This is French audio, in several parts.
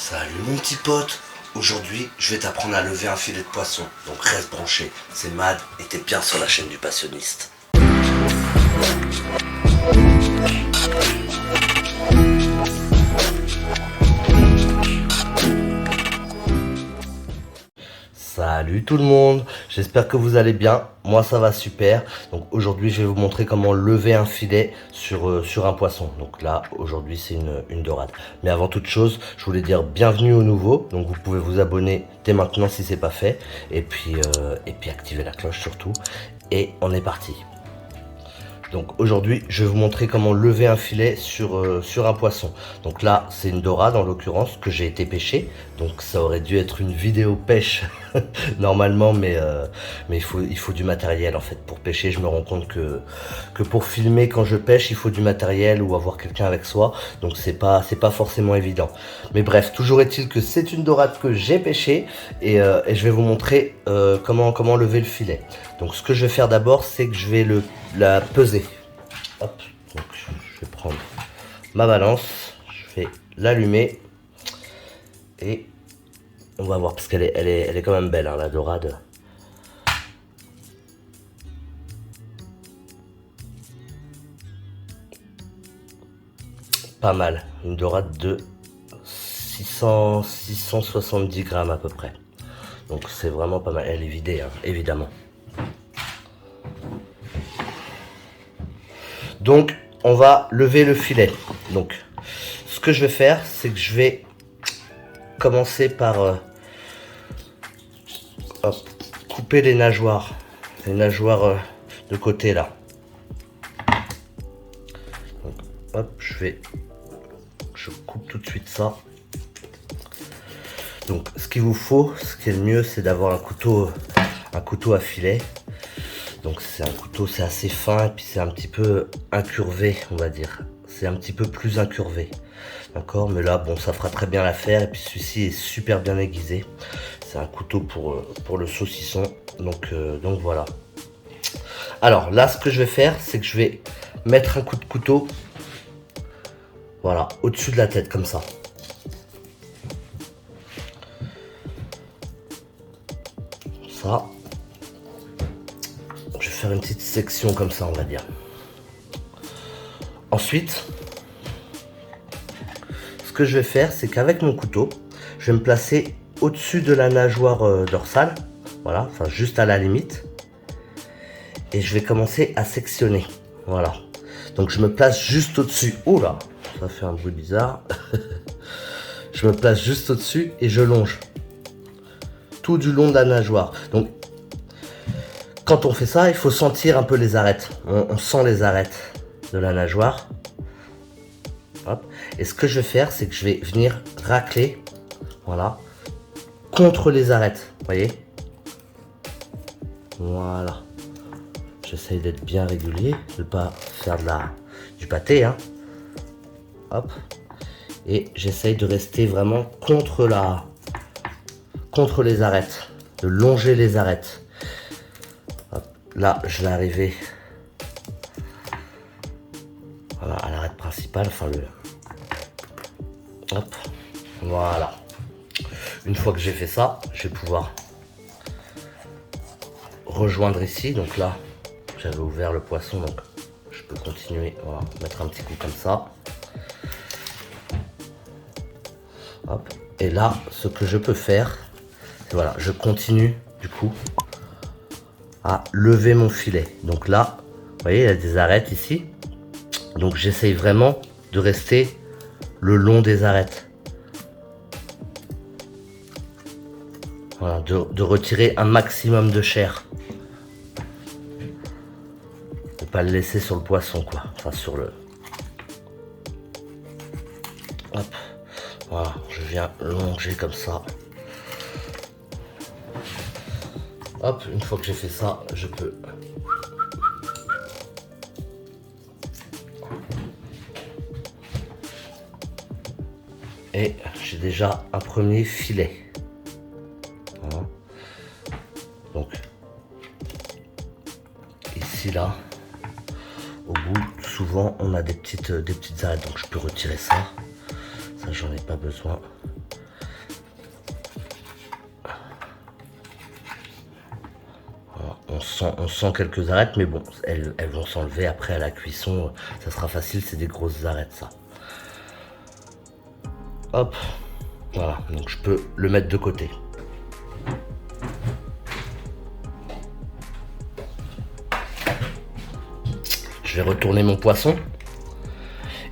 Salut mon petit pote, aujourd'hui je vais t'apprendre à lever un filet de poisson, donc reste branché, c'est Mad et t'es bien sur la chaîne du passionniste. Salut tout le monde, j'espère que vous allez bien, moi ça va super. Donc aujourd'hui je vais vous montrer comment lever un filet sur un poisson. Donc là aujourd'hui c'est une dorade. Mais avant toute chose, je voulais dire bienvenue aux nouveaux. Donc vous pouvez vous abonner dès maintenant si c'est pas fait. Et puis activer la cloche surtout. Et on est parti. Donc aujourd'hui, je vais vous montrer comment lever un filet sur un poisson. Donc là, c'est une dorade en l'occurrence que j'ai été pêcher. Donc ça aurait dû être une vidéo pêche normalement, mais il faut du matériel en fait. Pour pêcher, je me rends compte que pour filmer quand je pêche, il faut du matériel ou avoir quelqu'un avec soi. Donc c'est pas forcément évident. Mais bref, toujours est-il que c'est une dorade que j'ai pêchée et je vais vous montrer comment lever le filet. Donc ce que je vais faire d'abord, c'est que je vais la peser. Hop, donc je vais prendre ma balance, je vais l'allumer et on va voir parce qu'elle est quand même belle hein, la dorade. Pas mal, une dorade de 670 grammes à peu près. Donc c'est vraiment pas mal, elle est vidée hein, évidemment. Donc, on va lever le filet. Donc, ce que je vais faire, c'est que je vais commencer par couper les nageoires de côté là. Donc, hop, je coupe tout de suite ça. Donc, ce qu'il vous faut, ce qui est le mieux, c'est d'avoir un couteau à filet. Donc c'est un couteau, c'est assez fin et puis c'est un petit peu incurvé, on va dire. C'est un petit peu plus incurvé. D'accord, mais là, bon, ça fera très bien l'affaire. Et puis celui-ci est super bien aiguisé. C'est un couteau pour le saucisson. Donc voilà. Alors là, ce que je vais faire, c'est que je vais mettre un coup de couteau. Voilà, au-dessus de la tête, comme ça. Ça. Je vais faire une petite section comme ça, on va dire. Ensuite, ce que je vais faire, c'est qu'avec mon couteau, je vais me placer au-dessus de la nageoire dorsale. Voilà, enfin juste à la limite. Et je vais commencer à sectionner. Voilà. Donc je me place juste au-dessus. Oula, ça fait un bruit bizarre. Je me place juste au-dessus et je longe. Tout du long de la nageoire. Donc quand on fait ça, il faut sentir un peu les arêtes. On sent les arêtes de la nageoire. Hop. Et ce que je vais faire, c'est que je vais venir racler, voilà, contre les arêtes. Vous voyez? Voilà. J'essaye d'être bien régulier, de ne pas faire du pâté. Hein. Hop. Et j'essaye de rester vraiment contre les arêtes, de longer les arêtes. Là, je vais arriver voilà, à l'arête principale, enfin hop, voilà. Une fois que j'ai fait ça, je vais pouvoir rejoindre ici. Donc là, j'avais ouvert le poisson, donc je peux continuer, voilà, mettre un petit coup comme ça. Hop. Et là, ce que je peux faire, c'est voilà, je continue du coup à lever mon filet. Donc là, vous voyez, il y a des arêtes ici. Donc j'essaye vraiment de rester le long des arêtes. Voilà, de retirer un maximum de chair. Ne pas le laisser sur le poisson, quoi. Enfin, sur le... Hop. Voilà, je viens longer comme ça. Hop, une fois que j'ai fait ça, je peux... Et j'ai déjà un premier filet. Voilà. Donc, ici, là, au bout, souvent, on a des petites arêtes. Donc, je peux retirer ça. Ça, j'en ai pas besoin. on sent quelques arêtes, mais bon, elles vont s'enlever après à la cuisson. Ça sera facile, c'est des grosses arêtes, ça. Hop, voilà, donc je peux le mettre de côté. Je vais retourner mon poisson.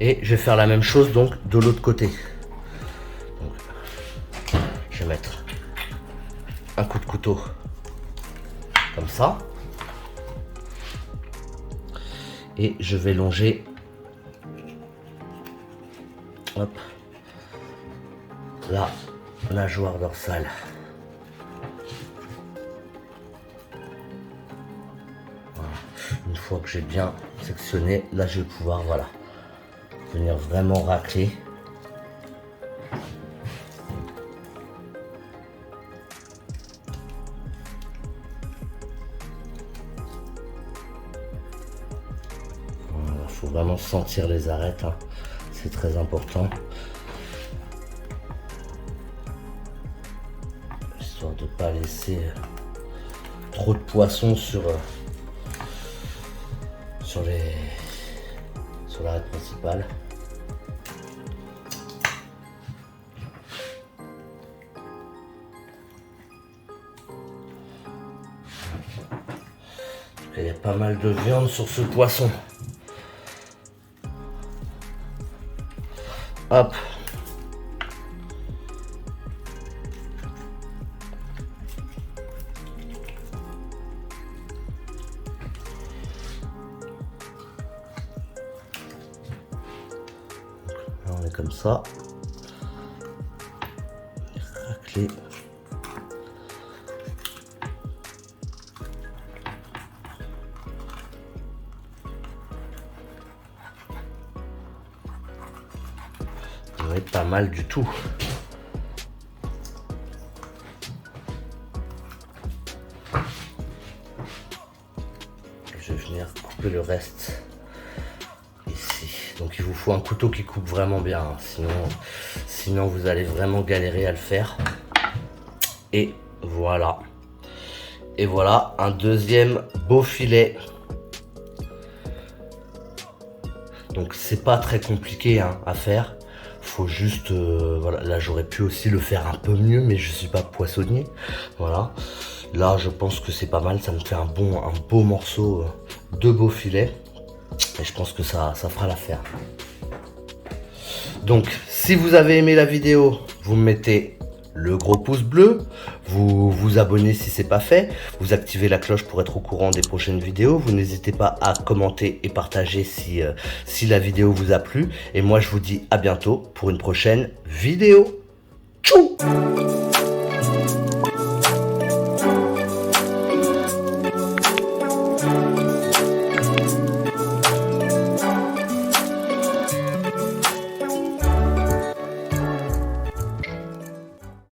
Et je vais faire la même chose donc de l'autre côté. Donc, je vais mettre un coup de couteau comme ça. Et je vais longer, hop, la nageoire dorsale. Voilà. Une fois que j'ai bien sectionné, là je vais pouvoir, voilà, venir vraiment racler. Voilà, faut vraiment sentir les arêtes, hein. C'est très important. Histoire de ne pas laisser trop de poissons sur l'arête principale. Il y a pas mal de viande sur ce poisson. Hop. Là, on est comme ça. Racler. On est pas mal du tout. Je vais venir couper le reste ici. Donc il vous faut un couteau qui coupe vraiment bien, hein. Sinon vous allez vraiment galérer à le faire. Et voilà. Et voilà un deuxième beau filet. Donc c'est pas très compliqué, hein, à faire. Faut juste, voilà, là j'aurais pu aussi le faire un peu mieux, mais je suis pas poissonnier. Voilà. Là je pense que c'est pas mal, ça me fait un beau morceau de beau filet. Et je pense que ça fera l'affaire. Donc si vous avez aimé la vidéo, vous me mettez le gros pouce bleu, vous vous abonnez si c'est pas fait, vous activez la cloche pour être au courant des prochaines vidéos, vous n'hésitez pas à commenter et partager si la vidéo vous a plu, et moi je vous dis à bientôt pour une prochaine vidéo. Tchou!